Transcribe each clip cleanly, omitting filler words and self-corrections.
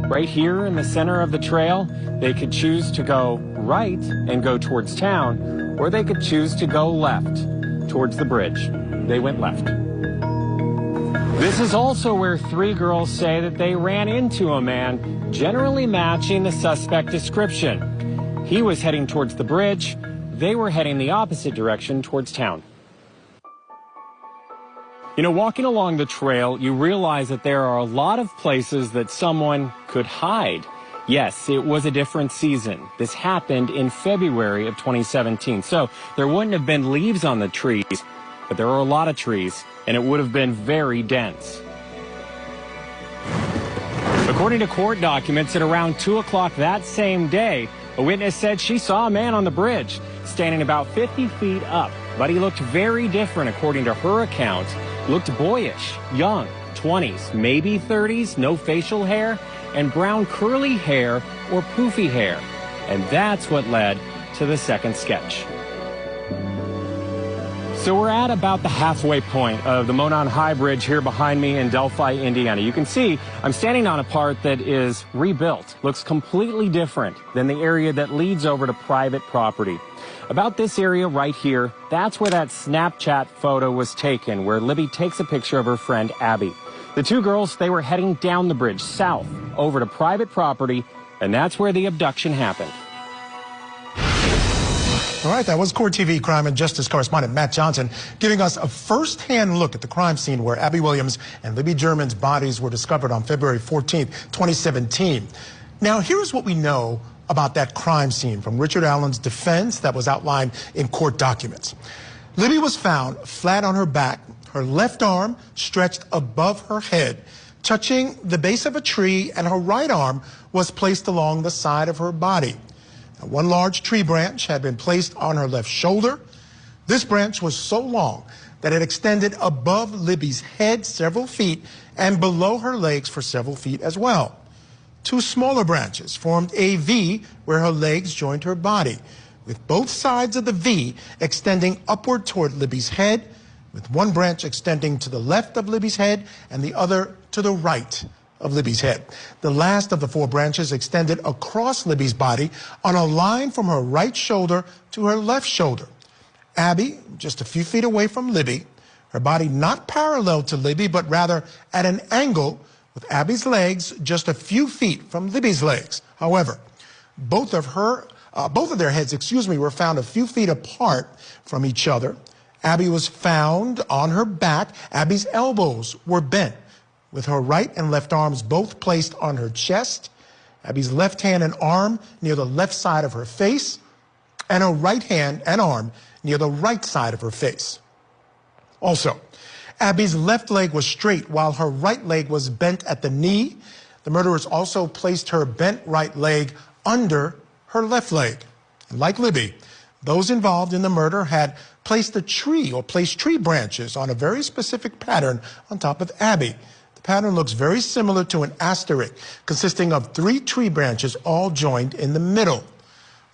Right here in the center of the trail, they could choose to go right and go towards town, or they could choose to go left towards the bridge. They went left. This is also where 3 girls say that they ran into a man generally matching the suspect description. He was heading towards the bridge. They were heading the opposite direction towards town. You know, walking along the trail, you realize that there are a lot of places that someone could hide. Yes, it was a different season. This happened in February of 2017. So there wouldn't have been leaves on the trees, but there are a lot of trees, and it would have been very dense. According to court documents, at around 2 o'clock that same day, a witness said she saw a man on the bridge standing about 50 feet up, but he looked very different according to her account. Looked boyish, young, 20s, maybe 30s, no facial hair, and brown curly hair or poofy hair. And that's what led to the second sketch. So we're at about the halfway point of the Monon High Bridge here behind me in Delphi, Indiana. You can see I'm standing on a part that is rebuilt, looks completely different than the area that leads over to private property. About this area right here, that's where that Snapchat photo was taken, where Libby takes a picture of her friend Abby. The 2 girls, they were heading down the bridge south over to private property, and that's where the abduction happened. All right, that was Court TV crime and justice correspondent Matt Johnson giving us a first-hand look at the crime scene where Abby Williams and Libby German's bodies were discovered on February 14th, 2017. Now, here's what we know about that crime scene from Richard Allen's defense that was outlined in court documents. Libby was found flat on her back, her left arm stretched above her head, touching the base of a tree, and her right arm was placed along the side of her body. Now, one large tree branch had been placed on her left shoulder. This branch was so long that it extended above Libby's head several feet and below her legs for several feet as well. 2 smaller branches formed a V where her legs joined her body, with both sides of the V extending upward toward Libby's head, with one branch extending to the left of Libby's head and the other to the right of Libby's head. The last of the 4 branches extended across Libby's body on a line from her right shoulder to her left shoulder. Abby, just a few feet away from Libby, her body not parallel to Libby, but rather at an angle, with Abby's legs just a few feet from Libby's legs. However, both of their heads, were found a few feet apart from each other. Abby was found on her back. Abby's elbows were bent, with her right and left arms both placed on her chest. Abby's left hand and arm near the left side of her face, and her right hand and arm near the right side of her face. Also, Abby's left leg was straight while her right leg was bent at the knee. The murderers also placed her bent right leg under her left leg. And like Libby, those involved in the murder had placed tree branches on a very specific pattern on top of Abby. The pattern looks very similar to an asterisk, consisting of 3 tree branches all joined in the middle.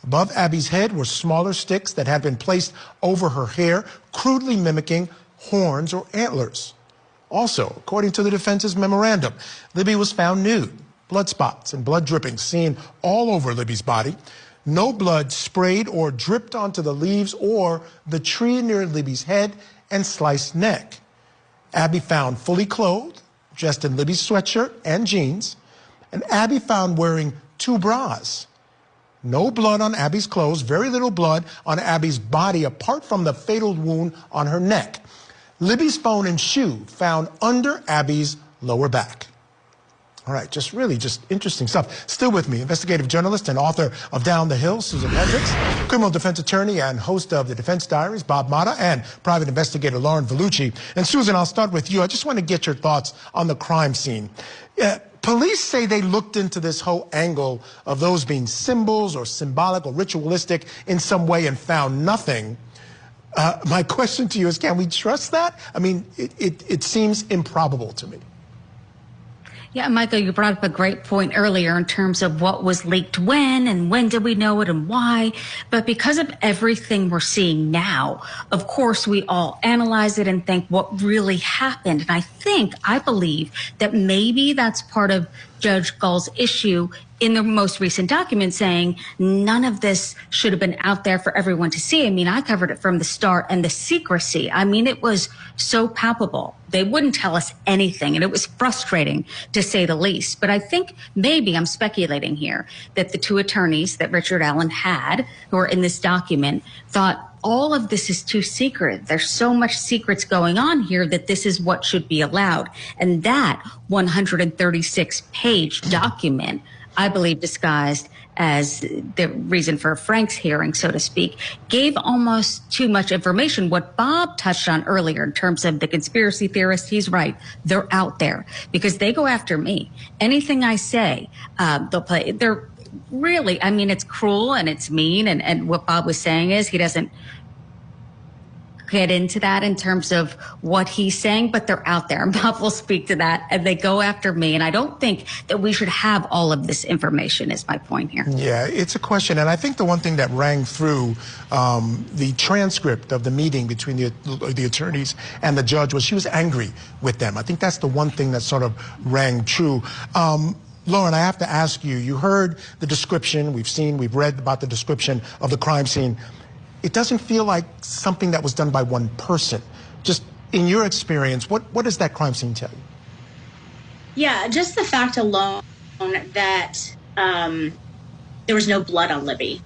Above Abby's head were smaller sticks that had been placed over her hair, crudely mimicking horns or antlers. Also, according to the defense's memorandum, Libby was found nude, blood spots and blood drippings seen all over Libby's body. No blood sprayed or dripped onto the leaves or the tree near Libby's head and sliced neck. Abby found fully clothed, dressed in Libby's sweatshirt and jeans, and Abby found wearing 2 bras. No blood on Abby's clothes, very little blood on Abby's body apart from the fatal wound on her neck. Libby's phone and shoe found under Abby's lower back. All right, just interesting stuff. Still with me, investigative journalist and author of Down the Hill, Susan Hendricks, criminal defense attorney and host of the Defense Diaries, Bob Mata, and private investigator Lauren Vellucci. And Susan, I'll start with you. I just want to get your thoughts on the crime scene. Police say they looked into this whole angle of those being symbols or symbolic or ritualistic in some way and found nothing. My question to you is, can we trust that? I mean, it seems improbable to me. Yeah, Michael, you brought up a great point earlier in terms of what was leaked when and when did we know it and why. But because of everything we're seeing now, of course, we all analyze it and think what really happened. And I believe that maybe that's part of Judge Gull's issue in the most recent document saying none of this should have been out there for everyone to see. I mean, I covered it from the start, and the secrecy, I mean, it was so palpable. They wouldn't tell us anything, and it was frustrating to say the least. But I think maybe, I'm speculating here, that the two attorneys that Richard Allen had who are in this document thought all of this is too secret. There's so much secrets going on here that this is what should be allowed. And that 136-page document, I believe disguised as the reason for Frank's hearing, so to speak, gave almost too much information. What Bob touched on earlier in terms of the conspiracy theorists, he's right. They're out there because they go after me. Anything I say, they'll play. They're really, I mean, it's cruel and it's mean. And what Bob was saying is he doesn't get into that in terms of what he's saying, but they're out there. And Bob will speak to that, and they go after me. And I don't think that we should have all of this information is my point here. Yeah, it's a question. And I think the one thing that rang through the transcript of the meeting between the attorneys and the judge was she was angry with them. I think that's the one thing that sort of rang true. Lauren, I have to ask you, you heard the description, we've read about the description of the crime scene. It doesn't feel like something that was done by one person. Just in your experience, what does that crime scene tell you? Yeah, just the fact alone that there was no blood on Libby.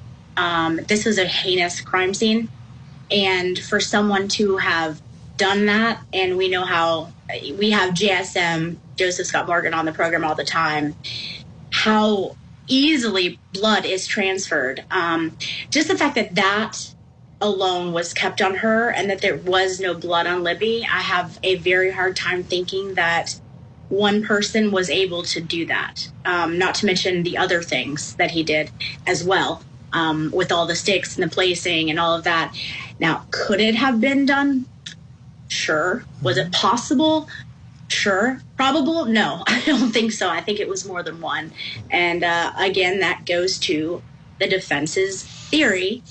This was a heinous crime scene. And for someone to have done that, and we know how we have JSM, Joseph Scott Morgan, on the program all the time, how easily blood is transferred. Just the fact that that alone was kept on her and that there was no blood on Libby, I have a very hard time thinking that one person was able to do that. Not to mention the other things that he did as well, with all the sticks and the placing and all of that. Now, could it have been done? Sure. Was it possible? Sure. Probable? No, I don't think so. I think it was more than one. And again, that goes to the defense's theory,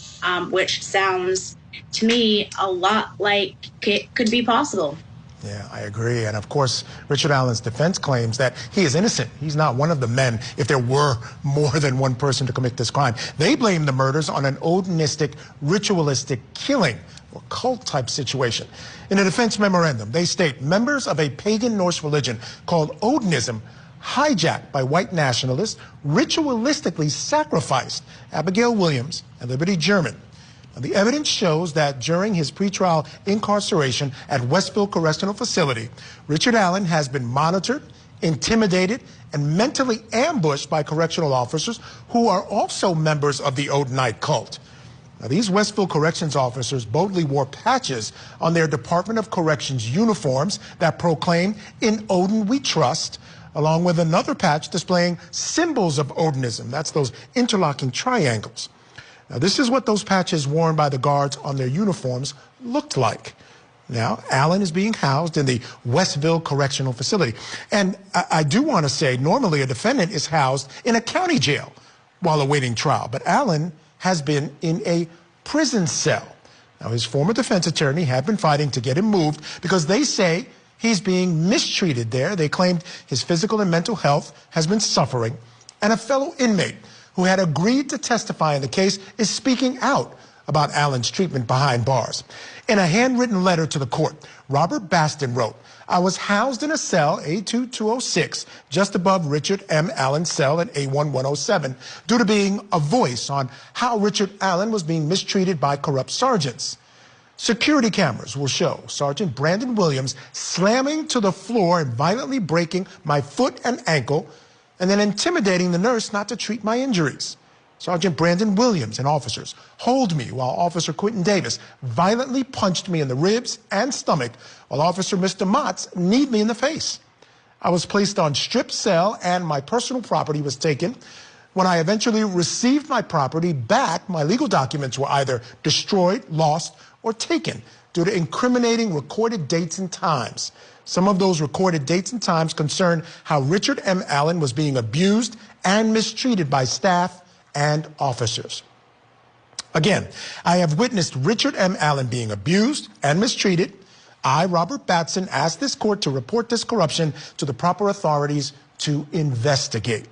which sounds to me a lot like it could be possible. Yeah, I agree. And of course, Richard Allen's defense claims that he is innocent. He's not one of the men, if there were more than one person to commit this crime. They blame the murders on an Odinistic, ritualistic killing or cult-type situation. In a defense memorandum, they state members of a pagan Norse religion called Odinism, hijacked by white nationalists, ritualistically sacrificed Abigail Williams and Liberty German. Now, the evidence shows that during his pretrial incarceration at Westville Correctional Facility, Richard Allen has been monitored, intimidated, and mentally ambushed by correctional officers who are also members of the Odinite cult. Now, these Westville Corrections officers boldly wore patches on their Department of Corrections uniforms that proclaimed, "In Odin we trust," along with another patch displaying symbols of Odinism. That's those interlocking triangles. Now, this is what those patches worn by the guards on their uniforms looked like. Now, Allen is being housed in the Westville Correctional Facility. And I do want to say, normally a defendant is housed in a county jail while awaiting trial, but Allen has been in a prison cell. Now, his former defense attorney had been fighting to get him moved because they say he's being mistreated there. They claimed his physical and mental health has been suffering. And a fellow inmate who had agreed to testify in the case is speaking out about Allen's treatment behind bars. In a handwritten letter to the court, Robert Baston wrote, "I was housed in a cell, A2206, just above Richard M. Allen's cell at A1107, due to being a voice on how Richard Allen was being mistreated by corrupt sergeants. Security cameras will show Sergeant Brandon Williams slamming to the floor and violently breaking my foot and ankle, and then intimidating the nurse not to treat my injuries. Sergeant Brandon Williams and officers hold me while Officer Quentin Davis violently punched me in the ribs and stomach, while Officer Mr. Motts kneed me in the face. I was placed on stripped cell and my personal property was taken. When I eventually received my property back, my legal documents were either destroyed, lost, or taken due to incriminating recorded dates and times. Some of those recorded dates and times concern how Richard M. Allen was being abused and mistreated by staff and officers. Again, I have witnessed Richard M. Allen being abused and mistreated. I, Robert Batson, ask this court to report this corruption to the proper authorities to investigate.